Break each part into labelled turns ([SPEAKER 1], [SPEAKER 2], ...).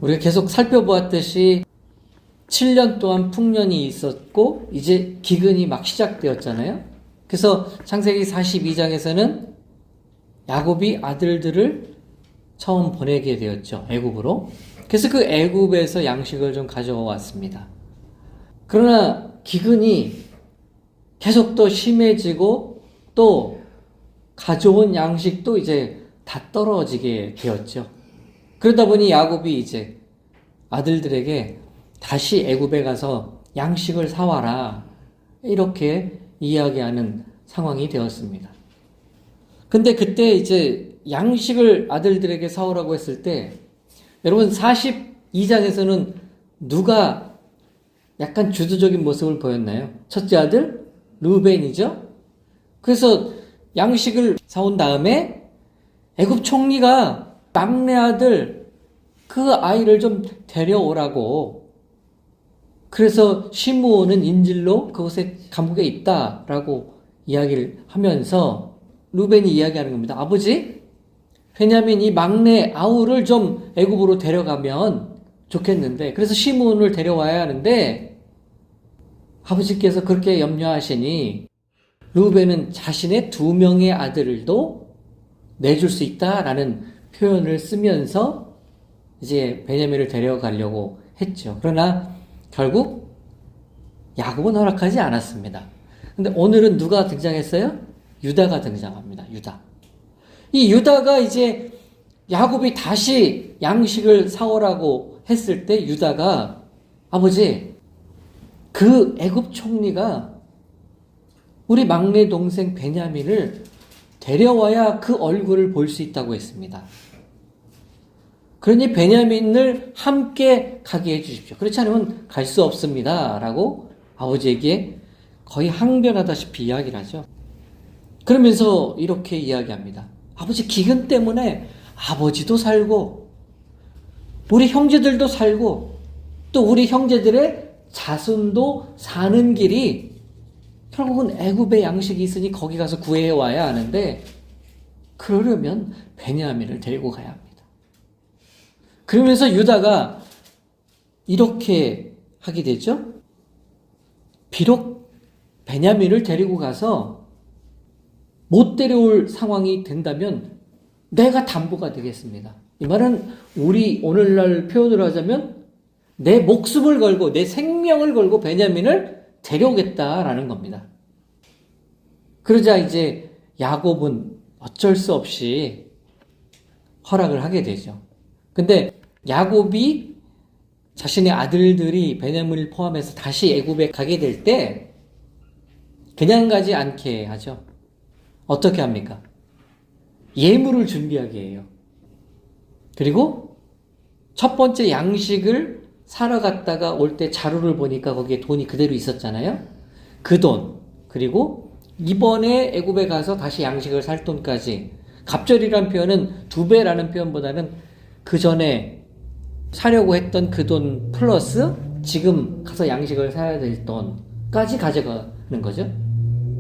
[SPEAKER 1] 우리가 계속 살펴보았듯이 7년 동안 풍년이 있었고 이제 기근이 막 시작되었잖아요. 그래서 창세기 42장에서는 야곱이 아들들을 처음 보내게 되었죠. 애굽으로. 그래서 그 애굽에서 양식을 좀 가져왔습니다. 그러나 기근이 계속 더 심해지고 또 가져온 양식도 이제 다 떨어지게 되었죠. 그러다 보니 야곱이 이제 아들들에게 다시 애굽에 가서 양식을 사와라 이렇게 이야기하는 상황이 되었습니다. 근데 그때 이제 양식을 아들들에게 사오라고 했을 때 여러분 42장에서는 누가 약간 주도적인 모습을 보였나요? 첫째 아들 르우벤이죠. 그래서 양식을 사온 다음에 애굽 총리가 막내 아들 그 아이를 좀 데려오라고, 그래서 시므온은 인질로 그곳에 감옥에 있다라고 이야기를 하면서 르우벤이 이야기하는 겁니다. 아버지, 베냐민이 막내 아우를 좀 애굽으로 데려가면 좋겠는데, 그래서 시므온을 데려와야 하는데 아버지께서 그렇게 염려하시니 르우벤은 자신의 2명의 아들도 내줄 수 있다라는 표현을 쓰면서 이제 베냐민을 데려가려고 했죠. 그러나 결국 야곱은 허락하지 않았습니다. 근데 오늘은 누가 등장했어요? 유다가 등장합니다. 유다. 이 유다가 이제 야곱이 다시 양식을 사오라고 했을 때 유다가 아버지, 그 애굽 총리가 우리 막내 동생 베냐민을 데려와야 그 얼굴을 볼 수 있다고 했습니다. 그러니 베냐민을 함께 가게 해주십시오. 그렇지 않으면 갈 수 없습니다. 라고 아버지에게 거의 항변하다시피 이야기를 하죠. 그러면서 이렇게 이야기합니다. 아버지, 기근 때문에 아버지도 살고 우리 형제들도 살고 또 우리 형제들의 자손도 사는 길이 결국은 애굽에 양식이 있으니 거기 가서 구해 와야 하는데, 그러려면 베냐민을 데리고 가야 합니다. 그러면서 유다가 이렇게 하게 되죠. 비록 베냐민을 데리고 가서 못 데려올 상황이 된다면 내가 담보가 되겠습니다. 이 말은 우리 오늘날 표현으로 하자면 내 목숨을 걸고 내 생명을 걸고 베냐민을 데려오겠다라는 겁니다. 그러자 이제 야곱은 어쩔 수 없이 허락을 하게 되죠. 근데 야곱이 자신의 아들들이 베냐민을 포함해서 다시 애굽에 가게 될 때 그냥 가지 않게 하죠. 어떻게 합니까? 예물을 준비하게 해요. 그리고 첫 번째 양식을 사러 갔다가 올 때 자루를 보니까 거기에 돈이 그대로 있었잖아요. 그 돈, 그리고 이번에 애굽에 가서 다시 양식을 살 돈까지, 갑절이라는 표현은 2배라는 표현보다는 그 전에 사려고 했던 그 돈 플러스 지금 가서 양식을 사야 될 돈까지 가져가는 거죠.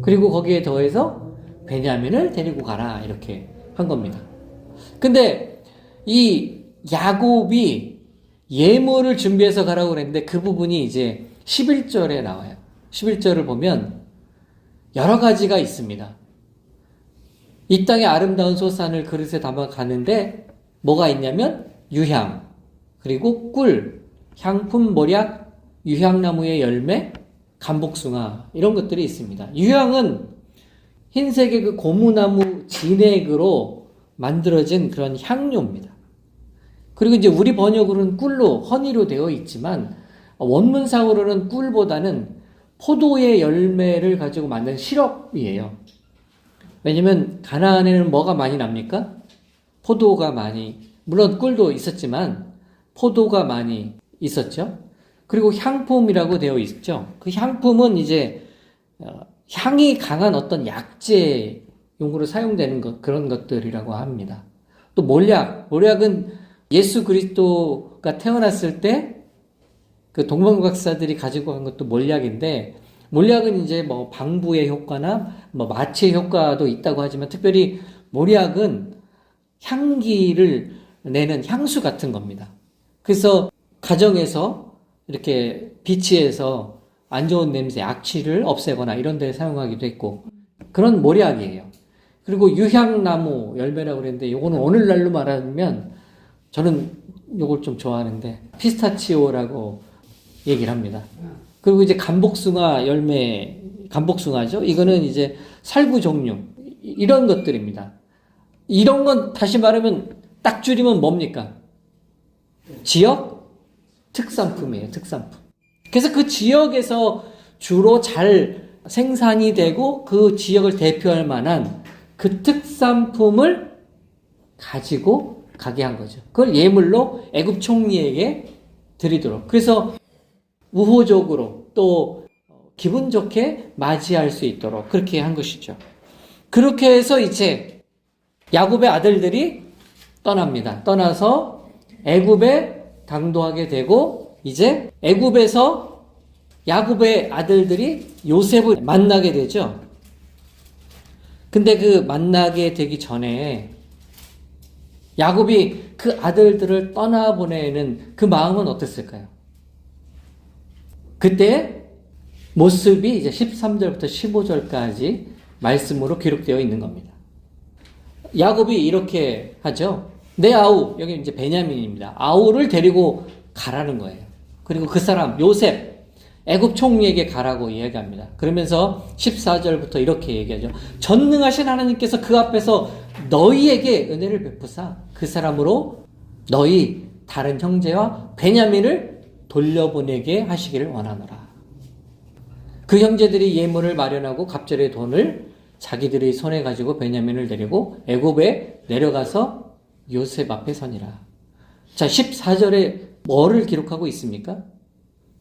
[SPEAKER 1] 그리고 거기에 더해서 베냐민을 데리고 가라 이렇게 한 겁니다. 근데 이 야곱이 예물을 준비해서 가라고 그랬는데 그 부분이 이제 11절에 나와요. 11절을 보면 여러 가지가 있습니다. 이 땅의 아름다운 소산을 그릇에 담아 가는데 뭐가 있냐면 유향, 그리고 꿀, 향품, 모략, 유향나무의 열매, 감복숭아 이런 것들이 있습니다. 유향은 흰색의 그 고무나무 진액으로 만들어진 그런 향료입니다. 그리고 이제 우리 번역으로는 꿀로, 허니로 되어 있지만 원문상으로는 꿀보다는 포도의 열매를 가지고 만든 시럽이에요. 왜냐면 가나안에는 뭐가 많이 납니까? 포도가 많이, 물론 꿀도 있었지만 포도가 많이 있었죠. 그리고 향품이라고 되어 있죠. 그 향품은 이제 향이 강한 어떤 약재 용으로 사용되는 그런 것들이라고 합니다. 또 몰약은 예수 그리스도가 태어났을 때 그 동방박사들이 가지고 간 것도 몰약인데, 몰약은 이제 뭐 방부의 효과나 뭐 마취의 효과도 있다고 하지만 특별히 몰약은 향기를 내는 향수 같은 겁니다. 그래서 가정에서 이렇게 비치해서 안 좋은 냄새, 악취를 없애거나 이런 데 사용하기도 했고, 그런 모략이에요. 그리고 유향나무 열매라고 그랬는데, 요거는 오늘날로 말하면 저는 요걸 좀 좋아하는데, 피스타치오라고 얘기를 합니다. 그리고 이제 감복숭아 열매, 감복숭아죠? 이거는 이제 살구 종류, 이런 것들입니다. 이런 건 다시 말하면 딱 줄이면 뭡니까? 지역 특산품이에요, 특산품. 그래서 그 지역에서 주로 잘 생산이 되고 그 지역을 대표할 만한 그 특산품을 가지고 가게 한 거죠. 그걸 예물로 애굽 총리에게 드리도록. 그래서 우호적으로 또 기분 좋게 맞이할 수 있도록 그렇게 한 것이죠. 그렇게 해서 이제 야곱의 아들들이 떠납니다. 떠나서 애굽에 당도하게 되고, 이제 애굽에서 야곱의 아들들이 요셉을 만나게 되죠. 근데 그 만나게 되기 전에 야곱이 그 아들들을 떠나보내는 그 마음은 어땠을까요? 그때 모습이 이제 13절부터 15절까지 말씀으로 기록되어 있는 겁니다. 야곱이 이렇게 하죠. 내 아우, 여기 이제 베냐민입니다. 아우를 데리고 가라는 거예요. 그리고 그 사람 요셉, 애굽 총리에게 가라고 이야기합니다. 그러면서 14절부터 이렇게 얘기하죠. 전능하신 하나님께서 그 앞에서 너희에게 은혜를 베푸사 그 사람으로 너희 다른 형제와 베냐민을 돌려보내게 하시기를 원하노라. 그 형제들이 예물을 마련하고 갑절의 돈을 자기들의 손에 가지고 베냐민을 데리고 애굽에 내려가서 요셉 앞에 서니라. 자, 14절에 뭐를 기록하고 있습니까?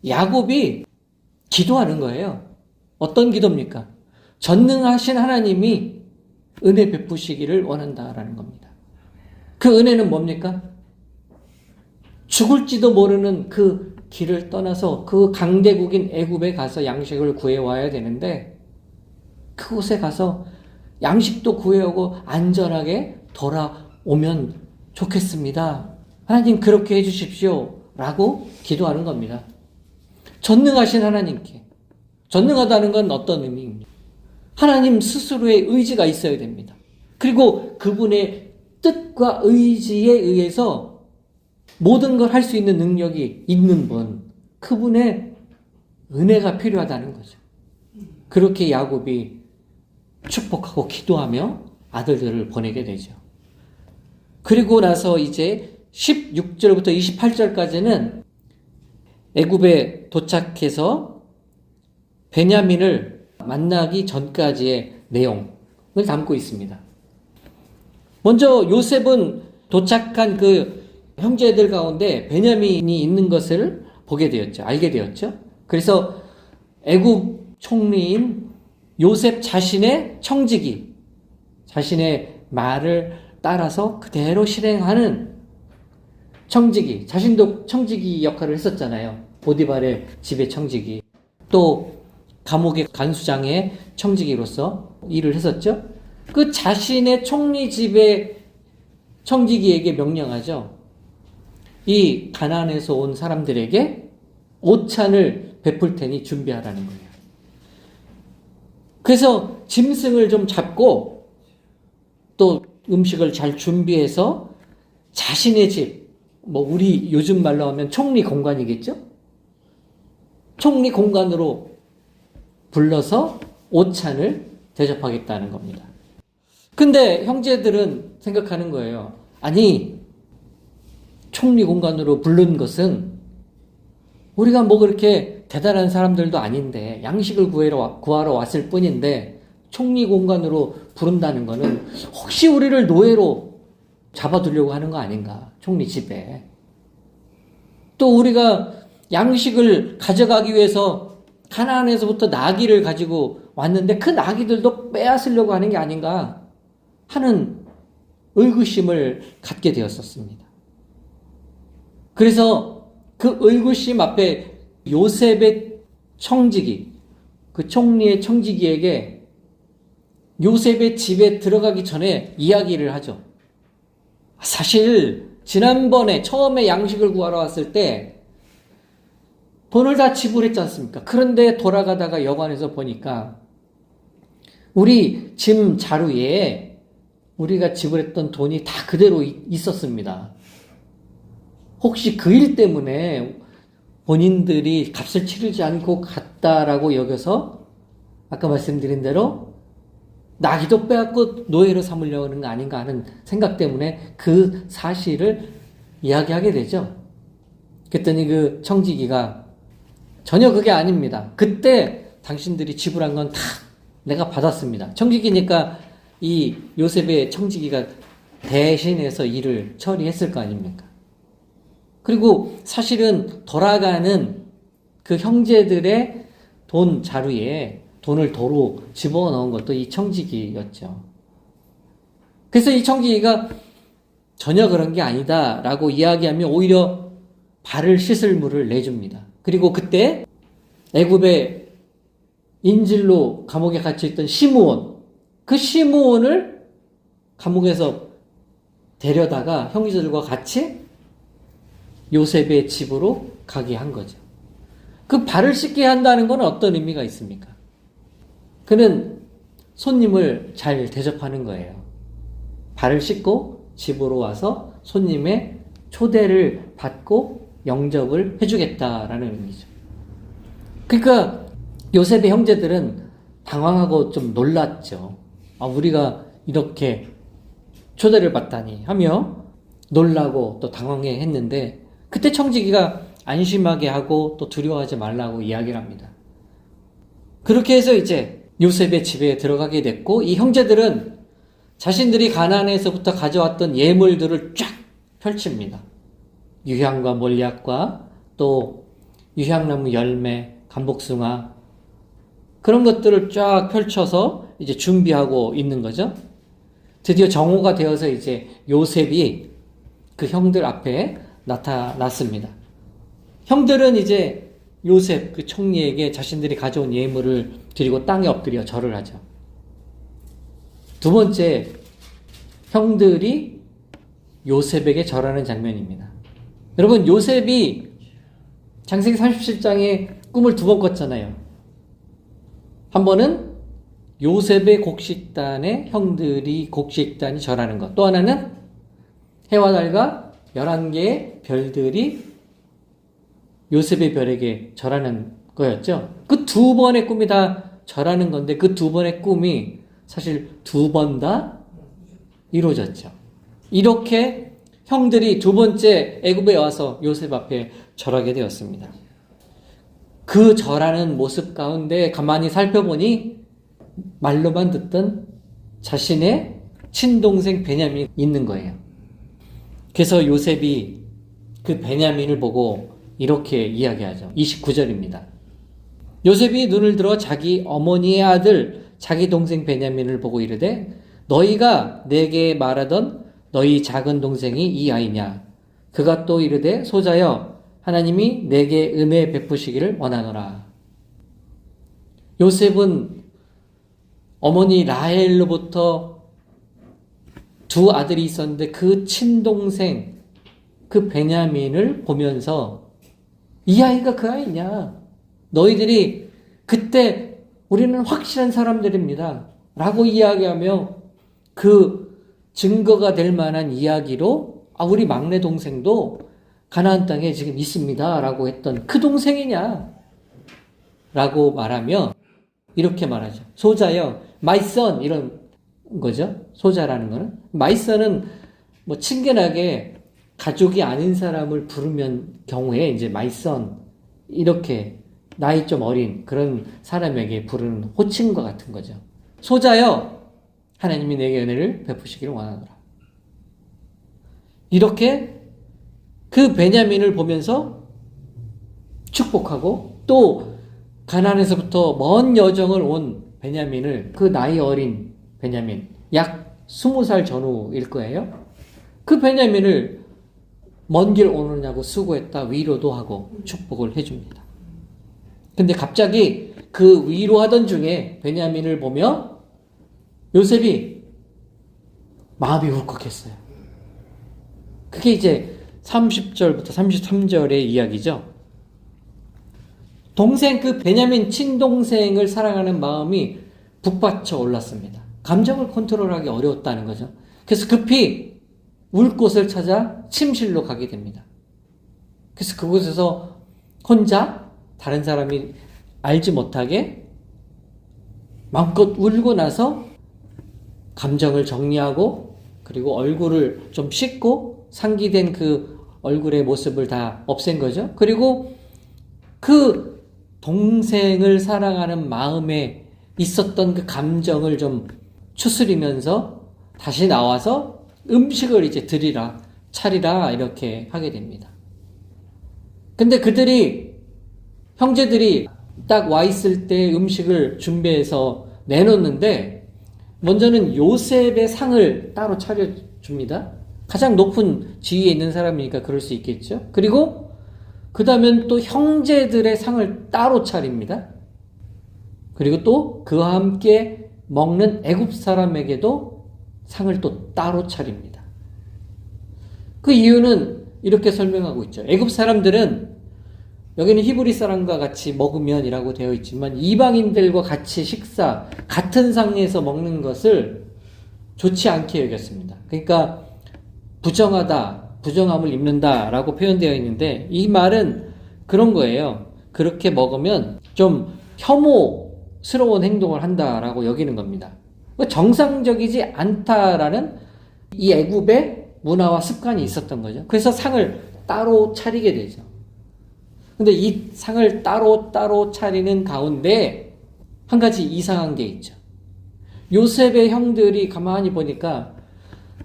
[SPEAKER 1] 야곱이 기도하는 거예요. 어떤 기도입니까? 전능하신 하나님이 은혜 베푸시기를 원한다라는 겁니다. 그 은혜는 뭡니까? 죽을지도 모르는 그 길을 떠나서 그 강대국인 애굽에 가서 양식을 구해와야 되는데, 그곳에 가서 양식도 구해오고 안전하게 돌아오면 좋겠습니다. 하나님 그렇게 해주십시오 라고 기도하는 겁니다. 전능하신 하나님께. 전능하다는 건 어떤 의미입니까? 하나님 스스로의 의지가 있어야 됩니다. 그리고 그분의 뜻과 의지에 의해서 모든 걸 할 수 있는 능력이 있는 분, 그분의 은혜가 필요하다는 거죠. 그렇게 야곱이 축복하고 기도하며 아들들을 보내게 되죠. 그리고 나서 이제 16절부터 28절까지는 애굽에 도착해서 베냐민을 만나기 전까지의 내용을 담고 있습니다. 먼저 요셉은 도착한 그 형제들 가운데 베냐민이 있는 것을 보게 되었죠. 알게 되었죠. 그래서 애굽 총리인 요셉 자신의 청지기, 자신의 말을 따라서 그대로 실행하는 청지기, 자신도 청지기 역할을 했었잖아요. 보디발의 집의 청지기, 또 감옥의 간수장의 청지기로서 일을 했었죠. 그 자신의 총리 집의 청지기에게 명령하죠. 이 가나안에서 온 사람들에게 오찬을 베풀 테니 준비하라는 거예요. 그래서 짐승을 좀 잡고 또 음식을 잘 준비해서 자신의 집, 뭐 우리 요즘 말로 하면 총리 공간이겠죠? 총리 공간으로 불러서 오찬을 대접하겠다는 겁니다. 근데 형제들은 생각하는 거예요. 아니, 총리 공간으로 부른 것은 우리가 뭐 그렇게 대단한 사람들도 아닌데 양식을 구하러 왔을 뿐인데 총리 공간으로 부른다는 거는 혹시 우리를 노예로 잡아두려고 하는 거 아닌가? 총리 집에. 또 우리가 양식을 가져가기 위해서 가나안에서부터 나귀를 가지고 왔는데 그 나귀들도 빼앗으려고 하는 게 아닌가 하는 의구심을 갖게 되었었습니다. 그래서 그 의구심 앞에 요셉의 청지기, 그 총리의 청지기에게 요셉의 집에 들어가기 전에 이야기를 하죠. 사실 지난번에 처음에 양식을 구하러 왔을 때 돈을 다 지불했지 않습니까? 그런데 돌아가다가 여관에서 보니까 우리 짐 자루에 우리가 지불했던 돈이 다 그대로 있었습니다. 혹시 그 일 때문에 본인들이 값을 치르지 않고 갔다라고 여겨서 아까 말씀드린 대로 나기도 빼앗고 노예로 삼으려고 하는 거 아닌가 하는 생각 때문에 그 사실을 이야기하게 되죠. 그랬더니 그 청지기가 전혀 그게 아닙니다. 그때 당신들이 지불한 건 다 내가 받았습니다. 청지기니까 이 요셉의 청지기가 대신해서 일을 처리했을 거 아닙니까? 그리고 사실은 돌아가는 그 형제들의 돈 자루에 돈을 도로 집어넣은 것도 이 청지기였죠. 그래서 이 청지기가 전혀 그런 게 아니다라고 이야기하면 오히려 발을 씻을 물을 내줍니다. 그리고 그때 애굽의 인질로 감옥에 갇혀있던 시므온, 그 시므온을 감옥에서 데려다가 형제들과 같이 요셉의 집으로 가게 한 거죠. 그 발을 씻게 한다는 건 어떤 의미가 있습니까? 그는 손님을 잘 대접하는 거예요. 발을 씻고 집으로 와서 손님의 초대를 받고 영접을 해주겠다라는 의미죠. 그러니까 요셉의 형제들은 당황하고 좀 놀랐죠. 우리가 이렇게 초대를 받다니 하며 놀라고 또 당황해 했는데 그때 청지기가 안심하게 하고 또 두려워하지 말라고 이야기를 합니다. 그렇게 해서 이제 요셉의 집에 들어가게 됐고 이 형제들은 자신들이 가나안에서부터 가져왔던 예물들을 쫙 펼칩니다. 유향과 몰약과 또 유향나무 열매, 감복숭아 그런 것들을 쫙 펼쳐서 이제 준비하고 있는 거죠. 드디어 정오가 되어서 이제 요셉이 그 형들 앞에 나타났습니다. 형들은 이제 요셉 그 총리에게 자신들이 가져온 예물을 드리고 땅에 엎드려 절을 하죠. 두 번째, 형들이 요셉에게 절하는 장면입니다. 여러분, 요셉이 창세기 37장에 꿈을 두 번 꿨잖아요. 한 번은 요셉의 곡식단에 형들이 곡식단이 절하는 것. 또 하나는 해와 달과 11개의 별들이 요셉의 별에게 절하는 거였죠. 그 두 번의 꿈이 다 절하는 건데 그 두 번의 꿈이 사실 두 번 다 이루어졌죠. 이렇게 형들이 두 번째 애굽에 와서 요셉 앞에 절하게 되었습니다. 그 절하는 모습 가운데 가만히 살펴보니 말로만 듣던 자신의 친동생 베냐민이 있는 거예요. 그래서 요셉이 그 베냐민을 보고 이렇게 이야기하죠. 29절입니다. 요셉이 눈을 들어 자기 어머니의 아들 자기 동생 베냐민을 보고 이르되 너희가 내게 말하던 너희 작은 동생이 이 아이냐? 그가 또 이르되 소자여 하나님이 내게 은혜 베푸시기를 원하노라. 요셉은 어머니 라헬로부터 두 아들이 있었는데 그 친동생 그 베냐민을 보면서 이 아이가 그 아이냐? 너희들이 그때 우리는 확실한 사람들입니다. 라고 이야기하며 그 증거가 될 만한 이야기로 우리 막내 동생도 가나안 땅에 지금 있습니다. 라고 했던 그 동생이냐? 라고 말하며 이렇게 말하죠. 소자여, my son 이런 거죠. 소자라는 거는. my son은 뭐 친근하게 가족이 아닌 사람을 부르면 경우에 이제 my son 이렇게 나이 좀 어린 그런 사람에게 부르는 호칭과 같은 거죠. 소자여, 하나님이 내게 은혜를 베푸시기를 원하노라. 이렇게 그 베냐민을 보면서 축복하고 또 가나안에서부터 먼 여정을 온 베냐민을 그 나이 어린 베냐민 약 20살 전후일 거예요. 그 베냐민을 먼 길 오느냐고 수고했다 위로도 하고 축복을 해줍니다. 근데 갑자기 그 위로하던 중에 베냐민을 보며 요셉이 마음이 울컥했어요. 그게 이제 30절부터 33절의 이야기죠. 그 베냐민 친동생을 사랑하는 마음이 북받쳐 올랐습니다. 감정을 컨트롤하기 어려웠다는 거죠. 그래서 급히 울 곳을 찾아 침실로 가게 됩니다. 그래서 그곳에서 혼자 다른 사람이 알지 못하게 마음껏 울고 나서 감정을 정리하고 그리고 얼굴을 좀 씻고 상기된 그 얼굴의 모습을 다 없앤 거죠. 그리고 그 동생을 사랑하는 마음에 있었던 그 감정을 좀 추스리면서 다시 나와서 음식을 이제 드리라, 차리라 이렇게 하게 됩니다. 근데 형제들이 딱 와 있을 때 음식을 준비해서 내놓는데 먼저는 요셉의 상을 따로 차려줍니다. 가장 높은 지위에 있는 사람이니까 그럴 수 있겠죠. 그리고 그 다음엔 또 형제들의 상을 따로 차립니다. 그리고 또 그와 함께 먹는 애굽 사람에게도 상을 또 따로 차립니다. 그 이유는 이렇게 설명하고 있죠. 애굽 사람들은 여기는 히브리 사람과 같이 먹으면이라고 되어 있지만 이방인들과 같이 같은 상에서 먹는 것을 좋지 않게 여겼습니다. 그러니까 부정함을 입는다라고 표현되어 있는데 이 말은 그런 거예요. 그렇게 먹으면 좀 혐오스러운 행동을 한다라고 여기는 겁니다. 정상적이지 않다라는 이 애굽의 문화와 습관이 있었던 거죠. 그래서 상을 따로 차리게 되죠. 근데 이 상을 따로 차리는 가운데 한 가지 이상한 게 있죠. 요셉의 형들이 가만히 보니까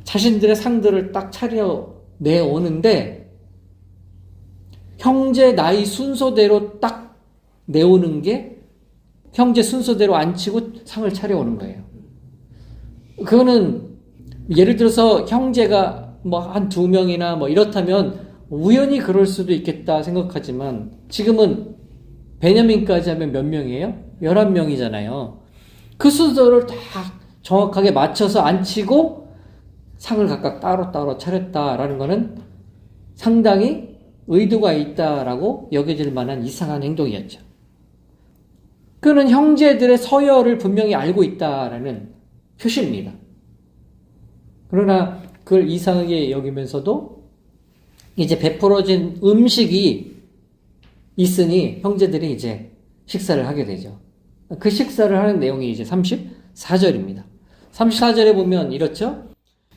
[SPEAKER 1] 자신들의 상들을 딱 차려 내오는데 형제 나이 순서대로 딱 내오는 게 형제 순서대로 안 치고 상을 차려오는 거예요. 그거는 예를 들어서 형제가 뭐 한 2명이나 뭐 이렇다면 우연히 그럴 수도 있겠다 생각하지만 지금은 베냐민까지 하면 몇 명이에요? 11명이잖아요. 그 순서를 다 정확하게 맞춰서 안 치고 상을 각각 따로 차렸다라는 것은 상당히 의도가 있다라고 여겨질 만한 이상한 행동이었죠. 그는 형제들의 서열을 분명히 알고 있다라는 표시입니다. 그러나 그걸 이상하게 여기면서도 이제 베풀어진 음식이 있으니 형제들이 이제 식사를 하게 되죠. 그 식사를 하는 내용이 이제 34절입니다. 34절에 보면 이렇죠.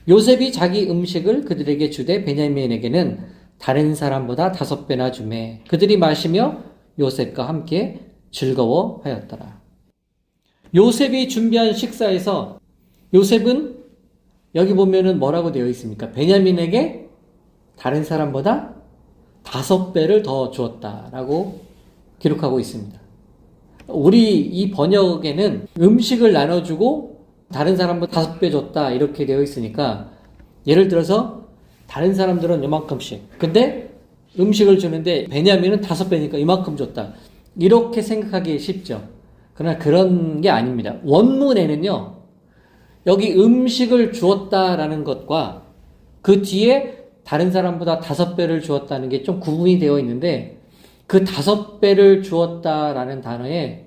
[SPEAKER 1] 요셉이 자기 음식을 그들에게 주되 베냐민에게는 다른 사람보다 5배나 주매 그들이 마시며 요셉과 함께 즐거워하였더라. 요셉이 준비한 식사에서 요셉은 여기 보면은 뭐라고 되어 있습니까? 베냐민에게 다른 사람보다 5배를 더 주었다라고 기록하고 있습니다. 우리 이 번역에는 음식을 나눠주고 다른 사람보다 5배 줬다 이렇게 되어 있으니까 예를 들어서 다른 사람들은 이만큼씩 근데 음식을 주는데 베냐민은 5배니까 이만큼 줬다 이렇게 생각하기 쉽죠. 그러나 그런 게 아닙니다. 원문에는요 여기 음식을 주었다라는 것과 그 뒤에 다른 사람보다 5배를 주었다는 게 좀 구분이 되어 있는데 그 5배를 주었다라는 단어에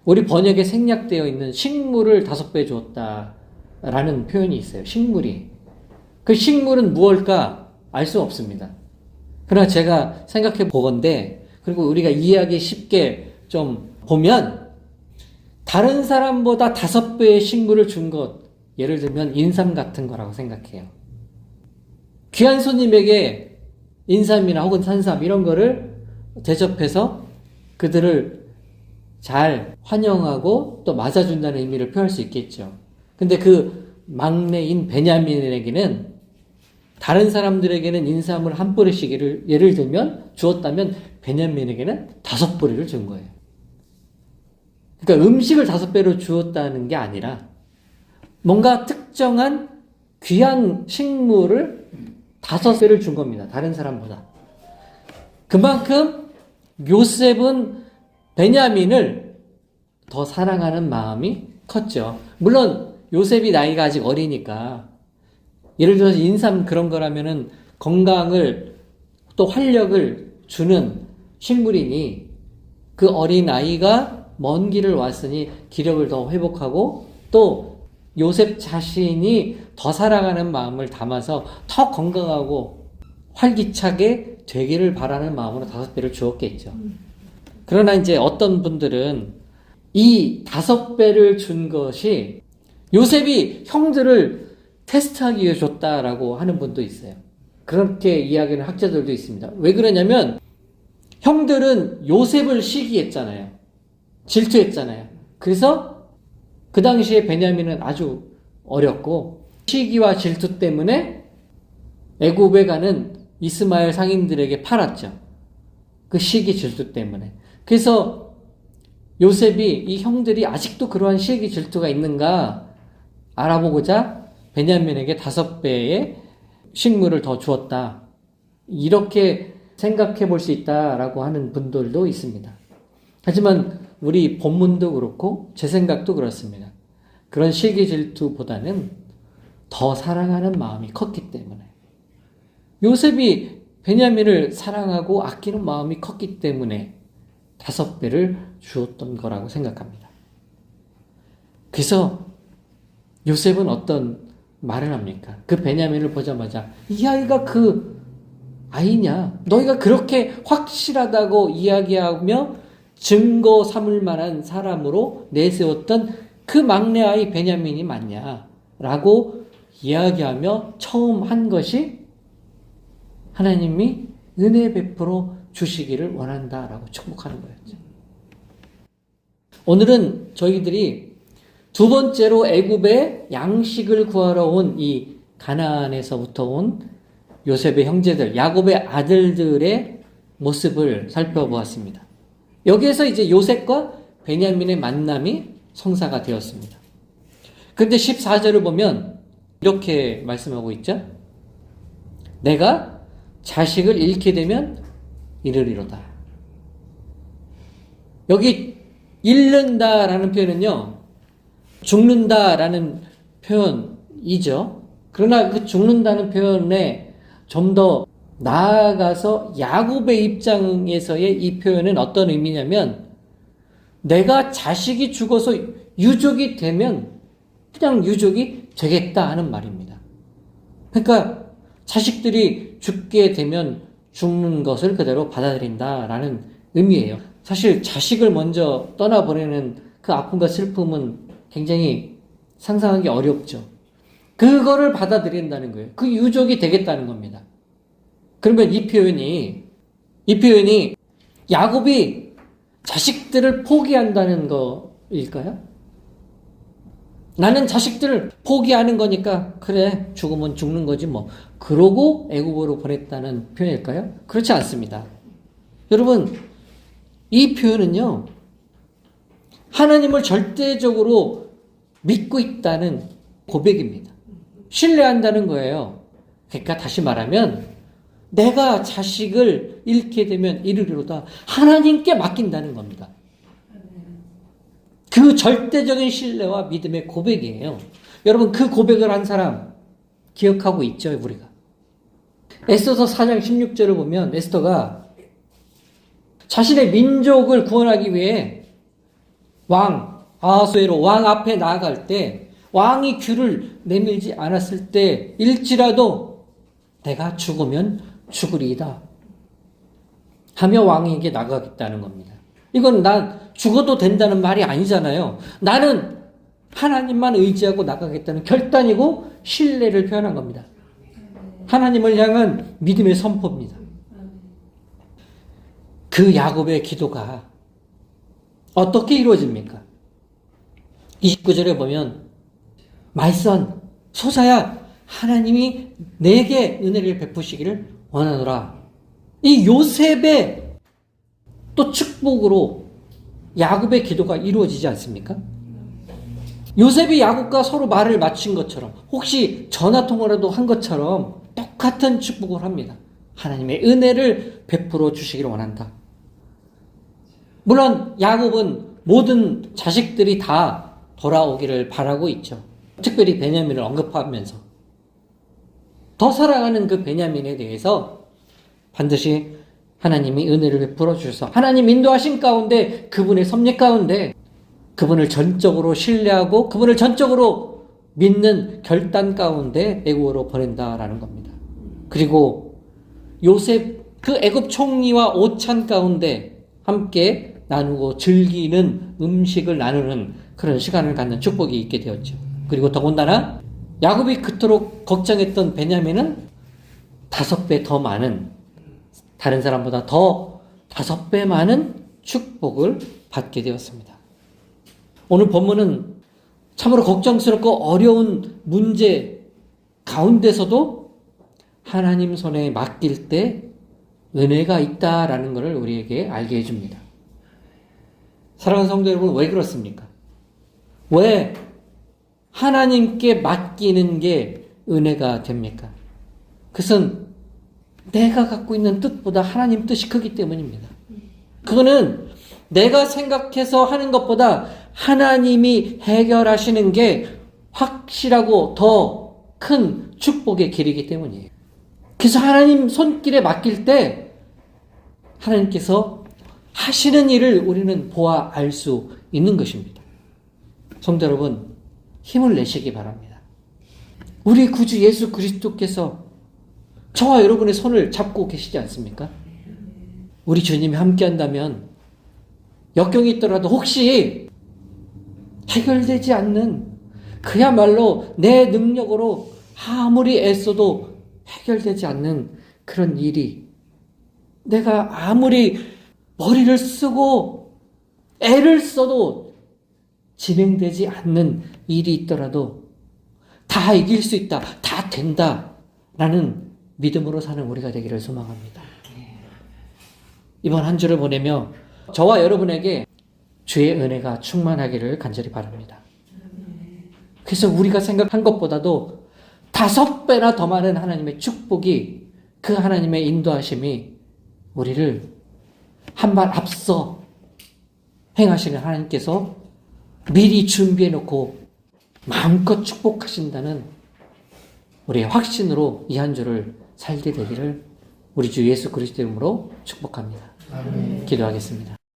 [SPEAKER 1] 우리 번역에 생략되어 있는 식물을 5배 주었다라는 표현이 있어요. 식물이. 그 식물은 무엇일까 알 수 없습니다. 그러나 제가 생각해 보건대 그리고 우리가 이해하기 쉽게 좀 보면 다른 사람보다 5배의 식물을 준 것 예를 들면 인삼 같은 거라고 생각해요. 귀한 손님에게 인삼이나 혹은 산삼 이런 거를 대접해서 그들을 잘 환영하고 또 맞아준다는 의미를 표할 수 있겠죠. 근데 그 막내인 베냐민에게는 다른 사람들에게는 인삼을 한 뿌리씩 예를 들면 주었다면 베냐민에게는 5뿌리를 준 거예요. 그러니까 음식을 5배로 주었다는 게 아니라 뭔가 특정한 귀한 식물을 5배를 준 겁니다. 다른 사람보다. 그만큼 요셉은 베냐민을 더 사랑하는 마음이 컸죠. 물론 요셉이 나이가 아직 어리니까 예를 들어서 인삼 그런 거라면은 건강을 또 활력을 주는 식물이니 그 어린 아이가 먼 길을 왔으니 기력을 더 회복하고 또 요셉 자신이 더 사랑하는 마음을 담아서 더 건강하고 활기차게 되기를 바라는 마음으로 5배를 주었겠죠. 그러나 이제 어떤 분들은 이 5배를 준 것이 요셉이 형들을 테스트하기 위해 줬다라고 하는 분도 있어요. 그렇게 이야기하는 학자들도 있습니다. 왜 그러냐면 형들은 요셉을 시기했잖아요. 질투했잖아요. 그래서 그 당시에 베냐민은 아주 어렸고 시기와 질투 때문에 애굽에 가는 이스마엘 상인들에게 팔았죠. 그 시기 질투 때문에. 그래서 요셉이 이 형들이 아직도 그러한 시기 질투가 있는가 알아보고자 베냐민에게 5배의 식물을 더 주었다. 이렇게 생각해 볼 수 있다라고 하는 분들도 있습니다. 하지만 우리 본문도 그렇고 제 생각도 그렇습니다. 그런 시기 질투보다는 더 사랑하는 마음이 컸기 때문에 요셉이 베냐민을 사랑하고 아끼는 마음이 컸기 때문에 5배를 주었던 거라고 생각합니다. 그래서 요셉은 어떤 말을 합니까? 그 베냐민을 보자마자 이 아이가 그 아이냐? 너희가 그렇게 확실하다고 이야기하며 증거 삼을 만한 사람으로 내세웠던 그 막내 아이 베냐민이 맞냐? 라고 이야기하며 처음 한 것이 하나님이 은혜 베풀어 주시기를 원한다라고 축복하는 거였죠. 오늘은 저희들이 2번째로 애굽에 양식을 구하러 온 이 가나안에서부터 온 요셉의 형제들, 야곱의 아들들의 모습을 살펴보았습니다. 여기에서 이제 요셉과 베냐민의 만남이 성사가 되었습니다. 그런데 14절을 보면 이렇게 말씀하고 있죠. 내가 자식을 잃게 되면 이르리로다. 여기 잃는다라는 표현은요, 죽는다라는 표현이죠. 그러나 그 죽는다는 표현에 좀 더 나아가서 야곱의 입장에서의 이 표현은 어떤 의미냐면 내가 자식이 죽어서 유족이 되면 그냥 유족이 되겠다 하는 말입니다. 그러니까 자식들이 죽게 되면 죽는 것을 그대로 받아들인다라는 의미예요. 사실 자식을 먼저 떠나보내는 그 아픔과 슬픔은 굉장히 상상하기 어렵죠. 그거를 받아들인다는 거예요. 그 유족이 되겠다는 겁니다. 그러면 이 표현이 야곱이 자식들을 포기한다는 거일까요? 나는 자식들을 포기하는 거니까 그래 죽으면 죽는 거지 뭐 그러고 애굽으로 보냈다는 표현일까요? 그렇지 않습니다. 여러분 이 표현은요 하나님을 절대적으로 믿고 있다는 고백입니다. 신뢰한다는 거예요. 그러니까 다시 말하면 내가 자식을 잃게 되면 이르리로다. 하나님께 맡긴다는 겁니다. 그 절대적인 신뢰와 믿음의 고백이에요. 여러분 그 고백을 한 사람 기억하고 있죠, 우리가. 에스더서 4장 16절을 보면 에스더가 자신의 민족을 구원하기 위해 왕 아하수에로 왕 앞에 나아갈 때 왕이 귀를 내밀지 않았을 때 일지라도 내가 죽으면 죽으리이다 하며 왕에게 나가겠다는 겁니다. 이건 난 죽어도 된다는 말이 아니잖아요. 나는 하나님만 의지하고 나가겠다는 결단이고 신뢰를 표현한 겁니다. 하나님을 향한 믿음의 선포입니다. 그 야곱의 기도가 어떻게 이루어집니까? 29절에 보면 My son, 소사야, 하나님이 내게 은혜를 베푸시기를 원하노라. 이 요셉의 또 축복으로 야곱의 기도가 이루어지지 않습니까? 요셉이 야곱과 서로 말을 맞춘 것처럼 혹시 전화통화라도 한 것처럼 똑같은 축복을 합니다. 하나님의 은혜를 베풀어 주시기를 원한다. 물론 야곱은 모든 자식들이 다 돌아오기를 바라고 있죠. 특별히 베냐민을 언급하면서. 더 살아가는 그 베냐민에 대해서 반드시 하나님이 은혜를 베풀어 주셔서 하나님 인도하신 가운데 그분의 섭리 가운데 그분을 전적으로 신뢰하고 그분을 전적으로 믿는 결단 가운데 애굽으로 보낸다라는 겁니다. 그리고 요셉 그 애굽 총리와 오찬 가운데 함께 나누고 즐기는 음식을 나누는 그런 시간을 갖는 축복이 있게 되었죠. 그리고 더군다나 야곱이 그토록 걱정했던 베냐민은 5배 더 많은, 다른 사람보다 더 5배 많은 축복을 받게 되었습니다. 오늘 본문은 참으로 걱정스럽고 어려운 문제 가운데서도 하나님 손에 맡길 때 은혜가 있다라는 것을 우리에게 알게 해줍니다. 사랑하는 성도 여러분, 왜 그렇습니까? 왜 하나님께 맡기는 게 은혜가 됩니까? 그것은 내가 갖고 있는 뜻보다 하나님 뜻이 크기 때문입니다. 그거는 내가 생각해서 하는 것보다 하나님이 해결하시는 게 확실하고 더 큰 축복의 길이기 때문이에요. 그래서 하나님 손길에 맡길 때 하나님께서 하시는 일을 우리는 보아 알 수 있는 것입니다. 성도 여러분, 힘을 내시기 바랍니다. 우리 구주 예수 그리스도께서 저와 여러분의 손을 잡고 계시지 않습니까? 우리 주님이 함께 한다면 역경이 있더라도 혹시 해결되지 않는, 그야말로 내 능력으로 아무리 애써도 해결되지 않는 그런 일이, 내가 아무리 머리를 쓰고 애를 써도 진행되지 않는 일이 있더라도 다 이길 수 있다, 다 된다 라는 믿음으로 사는 우리가 되기를 소망합니다. 이번 한 주를 보내며 저와 여러분에게 주의 은혜가 충만하기를 간절히 바랍니다. 그래서 우리가 생각한 것보다도 5배나 더 많은 하나님의 축복이, 그 하나님의 인도하심이 우리를 한 발 앞서 행하시는 하나님께서 미리 준비해 놓고 마음껏 축복하신다는 우리의 확신으로 이 한 주를 살게 되기를 우리 주 예수 그리스도 이름으로 축복합니다. 아멘. 기도하겠습니다.